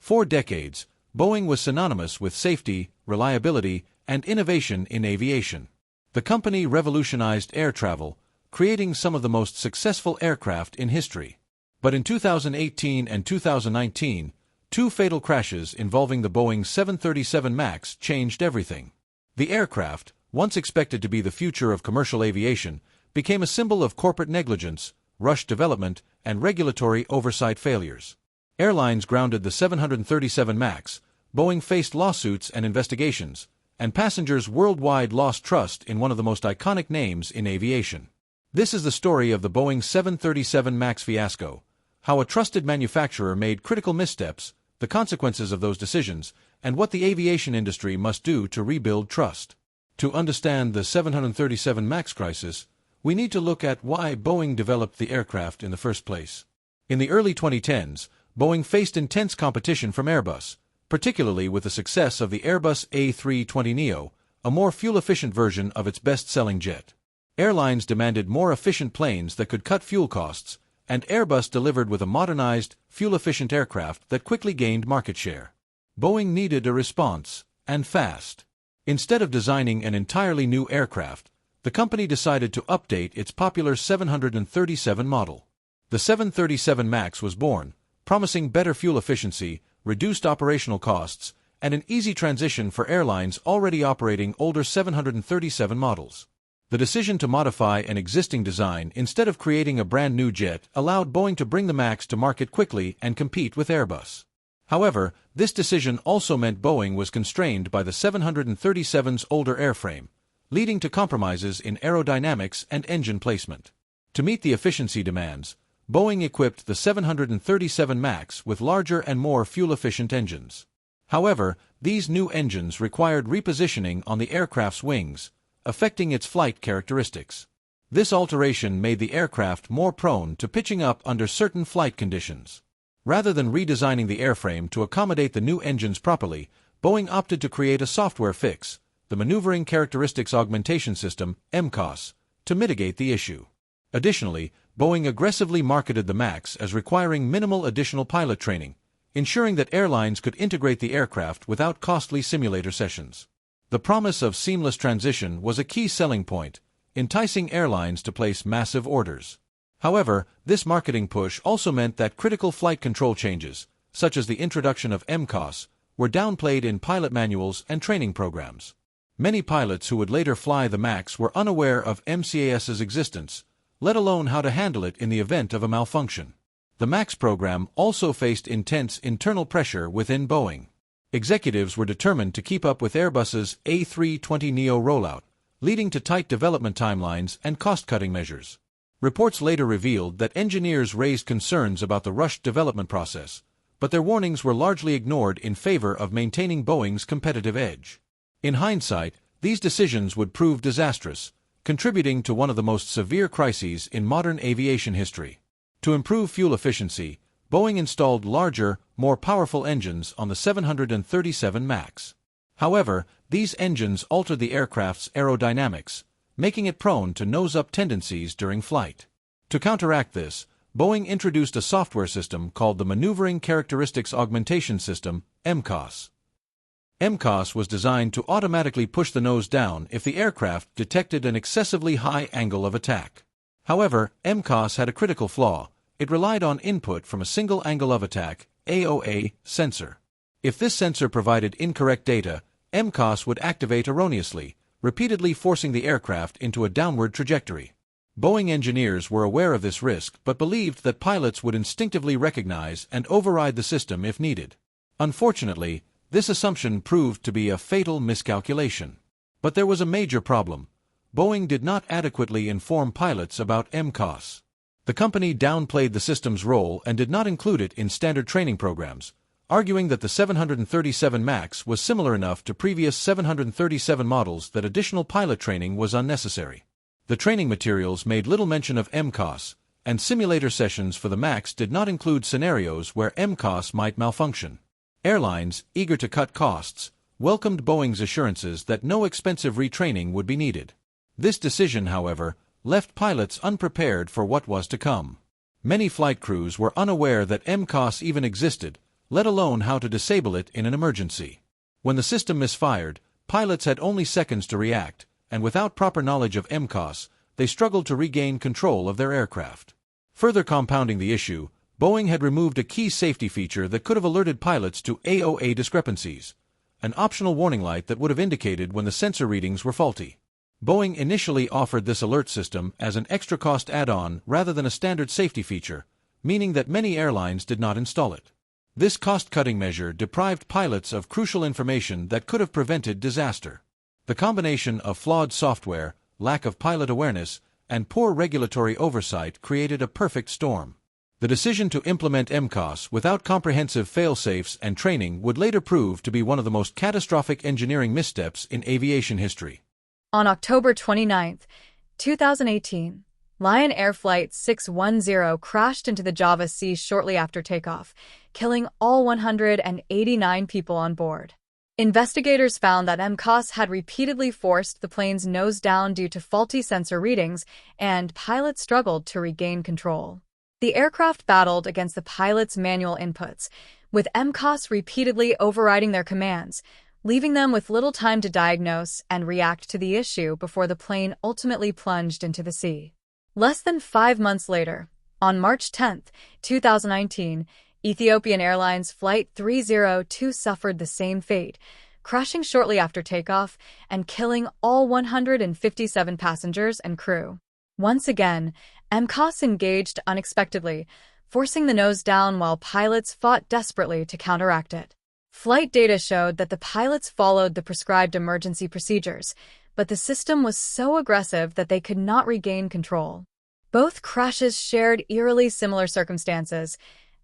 For decades, Boeing was synonymous with safety, reliability, and innovation in aviation. The company revolutionized air travel, creating some of the most successful aircraft in history. But in 2018 and 2019, two fatal crashes involving the Boeing 737 MAX changed everything. The aircraft, once expected to be the future of commercial aviation, became a symbol of corporate negligence, rushed development, and regulatory oversight failures. Airlines grounded the 737 MAX, Boeing faced lawsuits and investigations, and passengers worldwide lost trust in one of the most iconic names in aviation. This is the story of the Boeing 737 MAX fiasco, how a trusted manufacturer made critical missteps, the consequences of those decisions, and what the aviation industry must do to rebuild trust. To understand the 737 MAX crisis, we need to look at why Boeing developed the aircraft in the first place. In the early 2010s, Boeing faced intense competition from Airbus, particularly with the success of the Airbus A320neo, a more fuel-efficient version of its best-selling jet. Airlines demanded more efficient planes that could cut fuel costs, and Airbus delivered with a modernized, fuel-efficient aircraft that quickly gained market share. Boeing needed a response, and fast. Instead of designing an entirely new aircraft, the company decided to update its popular 737 model. The 737 MAX was born, promising better fuel efficiency, reduced operational costs, and an easy transition for airlines already operating older 737 models. The decision to modify an existing design instead of creating a brand new jet allowed Boeing to bring the MAX to market quickly and compete with Airbus. However, this decision also meant Boeing was constrained by the 737's older airframe, leading to compromises in aerodynamics and engine placement. To meet the efficiency demands, Boeing equipped the 737 MAX with larger and more fuel-efficient engines. However, these new engines required repositioning on the aircraft's wings, affecting its flight characteristics. This alteration made the aircraft more prone to pitching up under certain flight conditions. Rather than redesigning the airframe to accommodate the new engines properly, Boeing opted to create a software fix, the Maneuvering Characteristics Augmentation System, MCAS, to mitigate the issue. Additionally, Boeing aggressively marketed the MAX as requiring minimal additional pilot training, ensuring that airlines could integrate the aircraft without costly simulator sessions. The promise of seamless transition was a key selling point, enticing airlines to place massive orders. However, this marketing push also meant that critical flight control changes, such as the introduction of MCAS, were downplayed in pilot manuals and training programs. Many pilots who would later fly the MAX were unaware of MCAS's existence, let alone how to handle it in the event of a malfunction. The MAX program also faced intense internal pressure within Boeing. Executives were determined to keep up with Airbus's A320neo rollout, leading to tight development timelines and cost-cutting measures. Reports later revealed that engineers raised concerns about the rushed development process, but their warnings were largely ignored in favor of maintaining Boeing's competitive edge. In hindsight, these decisions would prove disastrous, contributing to one of the most severe crises in modern aviation history. To improve fuel efficiency, Boeing installed larger, more powerful engines on the 737 MAX. However, these engines altered the aircraft's aerodynamics, making it prone to nose-up tendencies during flight. To counteract this, Boeing introduced a software system called the Maneuvering Characteristics Augmentation System, MCAS. MCAS was designed to automatically push the nose down if the aircraft detected an excessively high angle of attack. However, MCAS had a critical flaw. It relied on input from a single angle of attack, AOA, sensor. If this sensor provided incorrect data, MCAS would activate erroneously, repeatedly forcing the aircraft into a downward trajectory. Boeing engineers were aware of this risk but believed that pilots would instinctively recognize and override the system if needed. Unfortunately, this assumption proved to be a fatal miscalculation. But there was a major problem. Boeing did not adequately inform pilots about MCAS. The company downplayed the system's role and did not include it in standard training programs, arguing that the 737 MAX was similar enough to previous 737 models that additional pilot training was unnecessary. The training materials made little mention of MCAS, and simulator sessions for the MAX did not include scenarios where MCAS might malfunction. Airlines, eager to cut costs, welcomed Boeing's assurances that no expensive retraining would be needed. This decision, however, left pilots unprepared for what was to come. Many flight crews were unaware that MCAS even existed, let alone how to disable it in an emergency. When the system misfired, pilots had only seconds to react, and without proper knowledge of MCOS, they struggled to regain control of their aircraft. Further compounding the issue, Boeing had removed a key safety feature that could have alerted pilots to AOA discrepancies, an optional warning light that would have indicated when the sensor readings were faulty. Boeing initially offered this alert system as an extra-cost add-on rather than a standard safety feature, meaning that many airlines did not install it. This cost-cutting measure deprived pilots of crucial information that could have prevented disaster. The combination of flawed software, lack of pilot awareness, and poor regulatory oversight created a perfect storm. The decision to implement MCOS without comprehensive fail-safes and training would later prove to be one of the most catastrophic engineering missteps in aviation history. On October 29, 2018, Lion Air Flight 610 crashed into the Java Sea shortly after takeoff, killing all 189 people on board. Investigators found that MCOS had repeatedly forced the plane's nose down due to faulty sensor readings, and pilots struggled to regain control. The aircraft battled against the pilots' manual inputs, with MCOS repeatedly overriding their commands, leaving them with little time to diagnose and react to the issue before the plane ultimately plunged into the sea. Less than 5 months later, on March 10, 2019, Ethiopian Airlines Flight 302 suffered the same fate, crashing shortly after takeoff and killing all 157 passengers and crew. Once again, MCOS engaged unexpectedly, forcing the nose down while pilots fought desperately to counteract it. Flight data showed that the pilots followed the prescribed emergency procedures, but the system was so aggressive that they could not regain control. Both crashes shared eerily similar circumstances.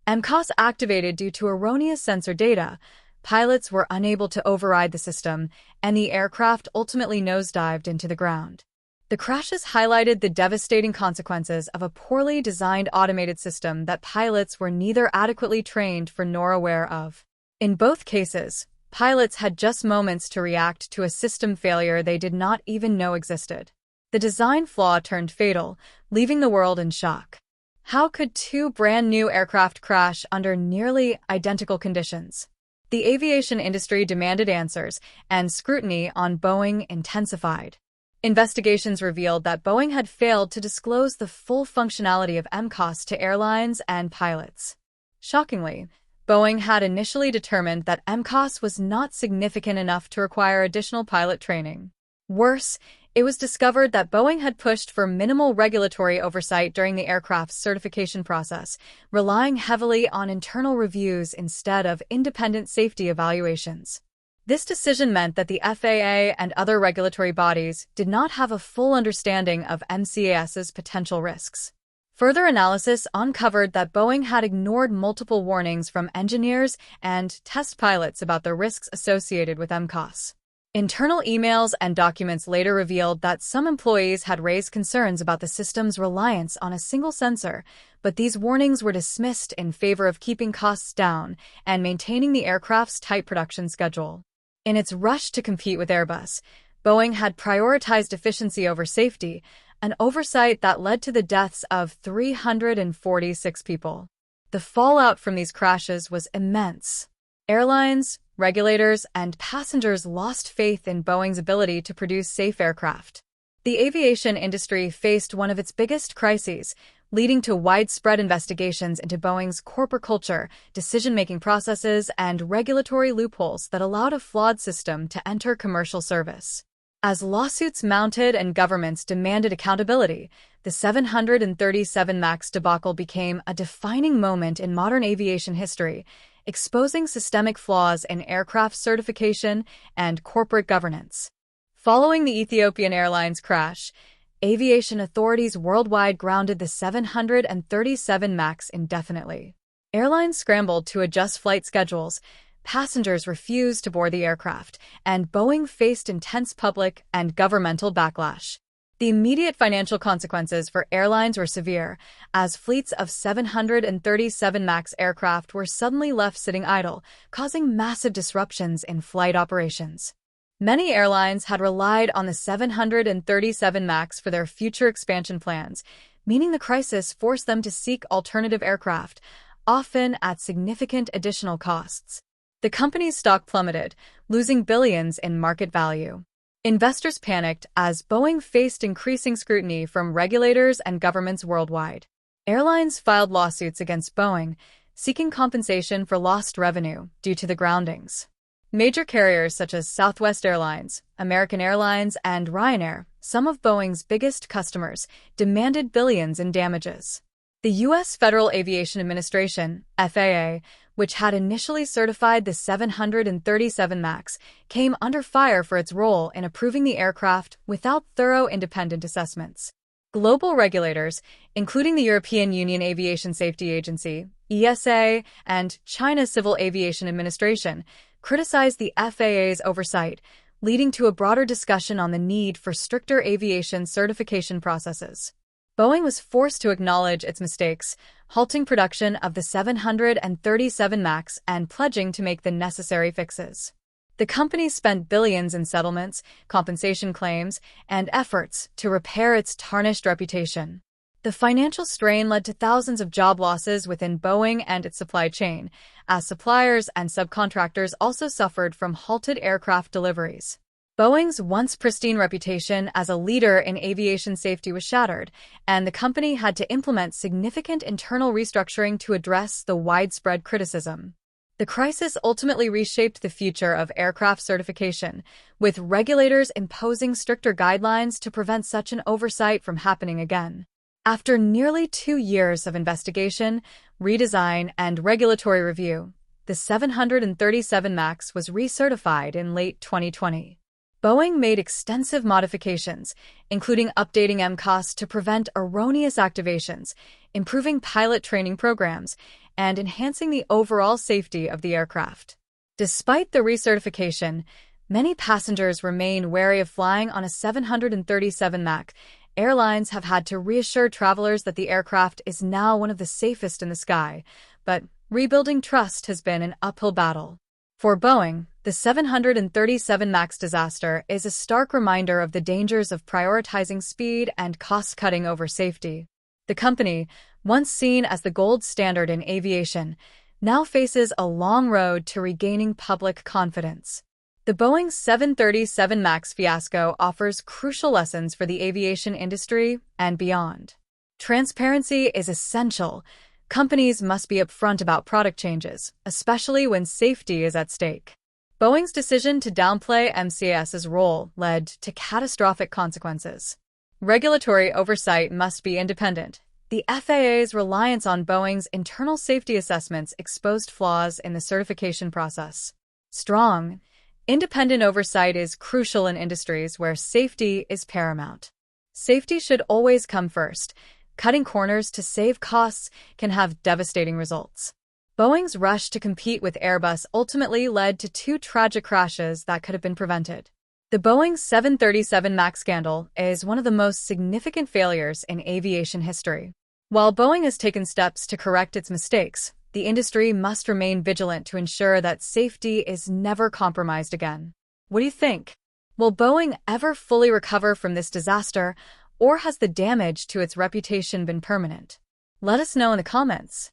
MCOS activated due to erroneous sensor data, pilots were unable to override the system, and the aircraft ultimately nosedived into the ground. The crashes highlighted the devastating consequences of a poorly designed automated system that pilots were neither adequately trained for nor aware of. In both cases, pilots had just moments to react to a system failure they did not even know existed. The design flaw turned fatal, leaving the world in shock. How could two brand-new aircraft crash under nearly identical conditions? The aviation industry demanded answers, and scrutiny on Boeing intensified. Investigations revealed that Boeing had failed to disclose the full functionality of MCOS to airlines and pilots. Shockingly, Boeing had initially determined that MCOS was not significant enough to require additional pilot training. Worse, it was discovered that Boeing had pushed for minimal regulatory oversight during the aircraft's certification process, relying heavily on internal reviews instead of independent safety evaluations. This decision meant that the FAA and other regulatory bodies did not have a full understanding of MCAS's potential risks. Further analysis uncovered that Boeing had ignored multiple warnings from engineers and test pilots about the risks associated with MCOS. Internal emails and documents later revealed that some employees had raised concerns about the system's reliance on a single sensor, but these warnings were dismissed in favor of keeping costs down and maintaining the aircraft's tight production schedule. In its rush to compete with Airbus, Boeing had prioritized efficiency over safety, an oversight that led to the deaths of 346 people. The fallout from these crashes was immense. Airlines, regulators, and passengers lost faith in Boeing's ability to produce safe aircraft. The aviation industry faced one of its biggest crises, leading to widespread investigations into Boeing's corporate culture, decision-making processes, and regulatory loopholes that allowed a flawed system to enter commercial service. As lawsuits mounted and governments demanded accountability, the 737 MAX debacle became a defining moment in modern aviation history, exposing systemic flaws in aircraft certification and corporate governance. Following the Ethiopian Airlines crash, aviation authorities worldwide grounded the 737 MAX indefinitely. Airlines scrambled to adjust flight schedules, passengers refused to board the aircraft, and Boeing faced intense public and governmental backlash. The immediate financial consequences for airlines were severe, as fleets of 737 MAX aircraft were suddenly left sitting idle, causing massive disruptions in flight operations. Many airlines had relied on the 737 MAX for their future expansion plans, meaning the crisis forced them to seek alternative aircraft, often at significant additional costs. The company's stock plummeted, losing billions in market value. Investors panicked as Boeing faced increasing scrutiny from regulators and governments worldwide. Airlines filed lawsuits against Boeing, seeking compensation for lost revenue due to the groundings. Major carriers such as Southwest Airlines, American Airlines, and Ryanair, some of Boeing's biggest customers, demanded billions in damages. The U.S. Federal Aviation Administration, FAA, which had initially certified the 737 MAX, came under fire for its role in approving the aircraft without thorough independent assessments. Global regulators, including the European Union Aviation Safety Agency, ESA, and China's Civil Aviation Administration, criticized the FAA's oversight, leading to a broader discussion on the need for stricter aviation certification processes. Boeing was forced to acknowledge its mistakes, halting production of the 737 MAX and pledging to make the necessary fixes. The company spent billions in settlements, compensation claims, and efforts to repair its tarnished reputation. The financial strain led to thousands of job losses within Boeing and its supply chain, as suppliers and subcontractors also suffered from halted aircraft deliveries. Boeing's once pristine reputation as a leader in aviation safety was shattered, and the company had to implement significant internal restructuring to address the widespread criticism. The crisis ultimately reshaped the future of aircraft certification, with regulators imposing stricter guidelines to prevent such an oversight from happening again. After nearly 2 years of investigation, redesign, and regulatory review, the 737 MAX was recertified in late 2020. Boeing made extensive modifications, including updating MCOS to prevent erroneous activations, improving pilot training programs, and enhancing the overall safety of the aircraft. Despite the recertification, many passengers remain wary of flying on a 737 MAX. Airlines have had to reassure travelers that the aircraft is now one of the safest in the sky, but rebuilding trust has been an uphill battle. For Boeing, the 737 MAX disaster is a stark reminder of the dangers of prioritizing speed and cost-cutting over safety. The company, once seen as the gold standard in aviation, now faces a long road to regaining public confidence. The Boeing 737 MAX fiasco offers crucial lessons for the aviation industry and beyond. Transparency is essential. Companies must be upfront about product changes, especially when safety is at stake. Boeing's decision to downplay MCAS's role led to catastrophic consequences. Regulatory oversight must be independent. The FAA's reliance on Boeing's internal safety assessments exposed flaws in the certification process. Strong, independent oversight is crucial in industries where safety is paramount. Safety should always come first. Cutting corners to save costs can have devastating results. Boeing's rush to compete with Airbus ultimately led to 2 tragic crashes that could have been prevented. The Boeing 737 MAX scandal is one of the most significant failures in aviation history. While Boeing has taken steps to correct its mistakes, the industry must remain vigilant to ensure that safety is never compromised again. What do you think? Will Boeing ever fully recover from this disaster, or has the damage to its reputation been permanent? Let us know in the comments.